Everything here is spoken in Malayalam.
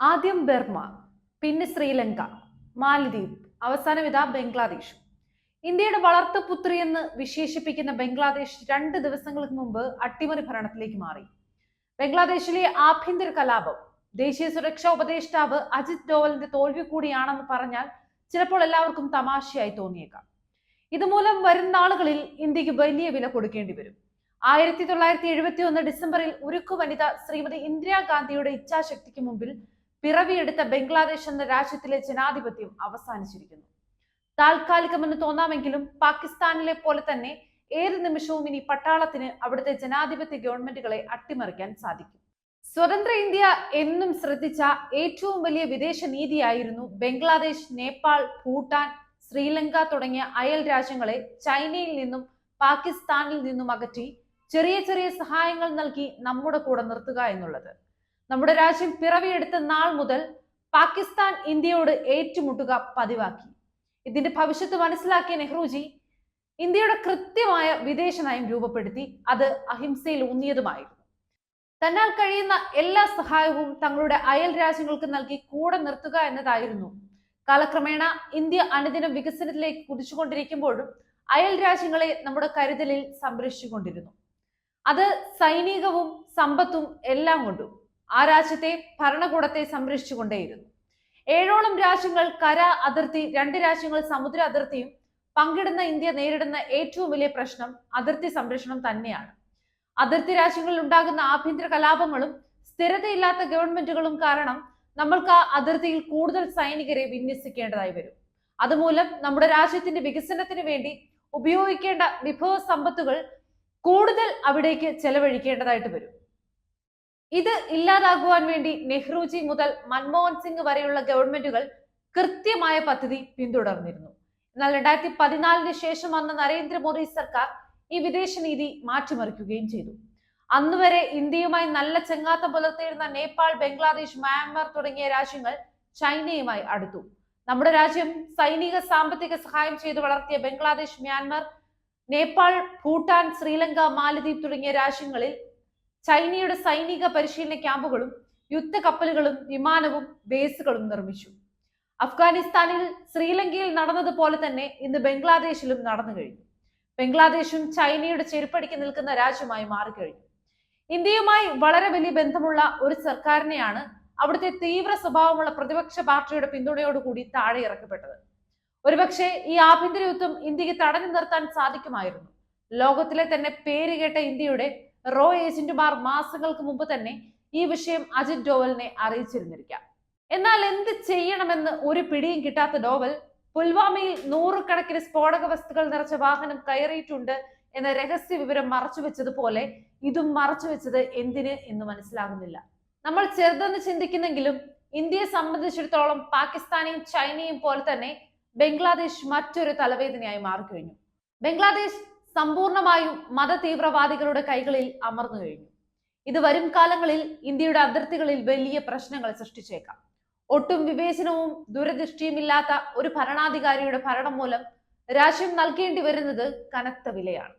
ആദ്യം ബർമ, പിന്നെ ശ്രീലങ്ക, മാലദ്വീപ്, അവസാനം ഇതാ ബംഗ്ലാദേശ്. ഇന്ത്യയുടെ വളർത്തുപുത്രി എന്ന് വിശേഷിപ്പിക്കുന്ന ബംഗ്ലാദേശ് 2 ദിവസങ്ങൾക്ക് മുമ്പ് അട്ടിമറി ഭരണത്തിലേക്ക് മാറി. ബംഗ്ലാദേശിലെ ആഭ്യന്തര കലാപം ദേശീയ സുരക്ഷാ ഉപദേഷ്ടാവ് അജിത് ഡോവലിന്റെ തോൽവി കൂടിയാണെന്ന് പറഞ്ഞാൽ ചിലപ്പോൾ എല്ലാവർക്കും തമാശയായി തോന്നിയേക്കാം. ഇതുമൂലം വരുന്ന നാളുകളിൽ ഇന്ത്യക്ക് വലിയ വില കൊടുക്കേണ്ടി വരും. 1971 ഡിസംബറിൽ ഉരുക്കു വനിത ശ്രീമതി ഇന്ദിരാഗാന്ധിയുടെ ഇച്ഛാശക്തിക്ക് മുമ്പിൽ പിറവിയെടുത്ത ബംഗ്ലാദേശ് എന്ന രാജ്യത്തിലെ ജനാധിപത്യം അവസാനിച്ചിരിക്കുന്നു. താൽക്കാലികമെന്ന് തോന്നാമെങ്കിലും പാകിസ്ഥാനിലെ പോലെ തന്നെ ഏത് നിമിഷവും ഇനി പട്ടാളത്തിന് അവിടുത്തെ ജനാധിപത്യ ഗവൺമെന്റുകളെ അട്ടിമറിക്കാൻ സാധിക്കും. സ്വതന്ത്ര ഇന്ത്യ എന്നും ശ്രദ്ധിച്ച ഏറ്റവും വലിയ വിദേശ നീതിയായിരുന്നു ബംഗ്ലാദേശ്, നേപ്പാൾ, ഭൂട്ടാൻ, ശ്രീലങ്ക തുടങ്ങിയ അയൽ രാജ്യങ്ങളെ ചൈനയിൽ നിന്നും പാകിസ്ഥാനിൽ നിന്നും അകറ്റി ചെറിയ ചെറിയ സഹായങ്ങൾ നൽകി നമ്മുടെ കൂടെ നിർത്തുക എന്നുള്ളത്. നമ്മുടെ രാജ്യം പിറവിയെടുത്ത നാൾ മുതൽ പാകിസ്ഥാൻ ഇന്ത്യയോട് ഏറ്റുമുട്ടുക പതിവാക്കി. ഇതിന്റെ ഭവിഷ്യത്ത് മനസ്സിലാക്കിയ നെഹ്റുജി ഇന്ത്യയുടെ കൃത്യമായ വിദേശ നയം രൂപപ്പെടുത്തി. അത് അഹിംസയിൽ ഊന്നിയതുമായിരുന്നു. തന്നാൽ കഴിയുന്ന എല്ലാ സഹായവും തങ്ങളുടെ അയൽ രാജ്യങ്ങൾക്ക് നൽകി കൂടെ നിർത്തുക എന്നതായിരുന്നു. കാലക്രമേണ ഇന്ത്യ അനുദിനം വികസനത്തിലേക്ക് കുതിച്ചുകൊണ്ടിരിക്കുമ്പോഴും അയൽ രാജ്യങ്ങളെ നമ്മുടെ കരുതലിൽ സംരക്ഷിച്ചുകൊണ്ടിരുന്നു. അത് സൈനികവും സമ്പത്തും എല്ലാം കൊണ്ടും ആ രാജ്യത്തെ ഭരണകൂടത്തെ സംരക്ഷിച്ചുകൊണ്ടേയിരുന്നു. 7ഓളം രാജ്യങ്ങൾ കര അതിർത്തി, 2 രാജ്യങ്ങൾ സമുദ്ര അതിർത്തിയും പങ്കിടുന്ന ഇന്ത്യ നേരിടുന്ന ഏറ്റവും വലിയ പ്രശ്നം അതിർത്തി സംരക്ഷണം തന്നെയാണ്. അതിർത്തി രാജ്യങ്ങളിൽ ഉണ്ടാകുന്ന ആഭ്യന്തര കലാപങ്ങളും സ്ഥിരതയില്ലാത്ത ഗവൺമെന്റുകളും കാരണം നമ്മൾക്ക് ആ അതിർത്തിയിൽ കൂടുതൽ സൈനികരെ വിന്യസിക്കേണ്ടതായി വരും. അതുമൂലം നമ്മുടെ രാജ്യത്തിന്റെ വികസനത്തിന് വേണ്ടി ഉപയോഗിക്കേണ്ട വിഭവ സമ്പത്തുകൾ കൂടുതൽ അവിടേക്ക് ചെലവഴിക്കേണ്ടതായിട്ട് വരും. ഇത് ഇല്ലാതാകുവാൻ വേണ്ടി നെഹ്റുജി മുതൽ മൻമോഹൻ സിംഗ് വരെയുള്ള ഗവൺമെന്റുകൾ കൃത്യമായ പദ്ധതി പിന്തുടർന്നിരുന്നു. എന്നാൽ 2014 ശേഷം വന്ന നരേന്ദ്രമോദി സർക്കാർ ഈ വിദേശ നീതി മാറ്റിമറിക്കുകയും ചെയ്തു. അന്നുവരെ ഇന്ത്യയുമായി നല്ല ചെങ്ങാത്തം പുലർത്തിയിരുന്ന നേപ്പാൾ, ബംഗ്ലാദേശ്, മ്യാൻമാർ തുടങ്ങിയ രാജ്യങ്ങൾ ചൈനയുമായി അടുത്തു. നമ്മുടെ രാജ്യം സൈനിക സാമ്പത്തിക സഹായം ചെയ്തു വളർത്തിയ ബംഗ്ലാദേശ്, മ്യാൻമാർ, നേപ്പാൾ, ഭൂട്ടാൻ, ശ്രീലങ്ക, മാലദ്വീപ് തുടങ്ങിയ രാജ്യങ്ങളിൽ ചൈനയുടെ സൈനിക പരിശീലന ക്യാമ്പുകളും യുദ്ധക്കപ്പലുകളും വിമാനവും ബേസുകളും നിർമ്മിച്ചു. അഫ്ഗാനിസ്ഥാനിൽ ശ്രീലങ്കയിൽ നടന്നതുപോലെ തന്നെ ഇന്ന് ബംഗ്ലാദേശിലും നടന്നു കഴിഞ്ഞു. ബംഗ്ലാദേശും ചൈനയുടെ ചെരുപ്പടിക്ക് നിൽക്കുന്ന രാജ്യമായി മാറിക്കഴിഞ്ഞു. ഇന്ത്യയുമായി വളരെ വലിയ ബന്ധമുള്ള ഒരു സർക്കാരിനെയാണ് അവിടുത്തെ തീവ്ര സ്വഭാവമുള്ള പ്രതിപക്ഷ പാർട്ടിയുടെ പിന്തുണയോടുകൂടി താഴെ ഇറക്കപ്പെട്ടത്. ഒരുപക്ഷെ ഈ ആഭ്യന്തര യുദ്ധം ഇന്ത്യക്ക് തടഞ്ഞു നിർത്താൻ സാധിക്കുമായിരുന്നു. ലോകത്തിലെ തന്നെ പേരുകേട്ട ഇന്ത്യയുടെ റോ ഏജന്റുമാർ മാസങ്ങൾക്ക് മുമ്പ് തന്നെ ഈ വിഷയം അജിത് ഡോവലിനെ അറിയിച്ചിരുന്നിരിക്കാം. എന്നാൽ എന്ത് ചെയ്യണമെന്ന് ഒരു പിടിയും കിട്ടാത്ത ഡോവൽ പുൽവാമയിൽ 100 കണക്കിന് സ്ഫോടക വസ്തുക്കൾ നിറച്ച വാഹനം കയറിയിട്ടുണ്ട് എന്ന രഹസ്യ വിവരം മറച്ചുവെച്ചതുപോലെ ഇതും മറച്ചുവെച്ചത് എന്തിന് എന്ന് മനസ്സിലാകുന്നില്ല. നമ്മൾ ചെറുതെന്ന് ചിന്തിക്കുന്നെങ്കിലും ഇന്ത്യയെ സംബന്ധിച്ചിടത്തോളം പാകിസ്ഥാനെയും ചൈനയും പോലെ തന്നെ ബംഗ്ലാദേശ് മറ്റൊരു തലവേദനയായി മാറിക്കഴിഞ്ഞു. ബംഗ്ലാദേശ് സമ്പൂർണമായും മത തീവ്രവാദികളുടെ കൈകളിൽ അമർന്നു കഴിഞ്ഞു. ഇത് വരും കാലങ്ങളിൽ ഇന്ത്യയുടെ അതിർത്തികളിൽ വലിയ പ്രശ്നങ്ങൾ സൃഷ്ടിച്ചേക്കാം. ഒട്ടും വിവേചനവും ദൂരദൃഷ്ടിയുമില്ലാത്ത ഒരു ഭരണാധികാരിയുടെ ഭരണം മൂലം രാജ്യം നൽകേണ്ടി വരുന്നത് കനത്ത വിലയാണ്.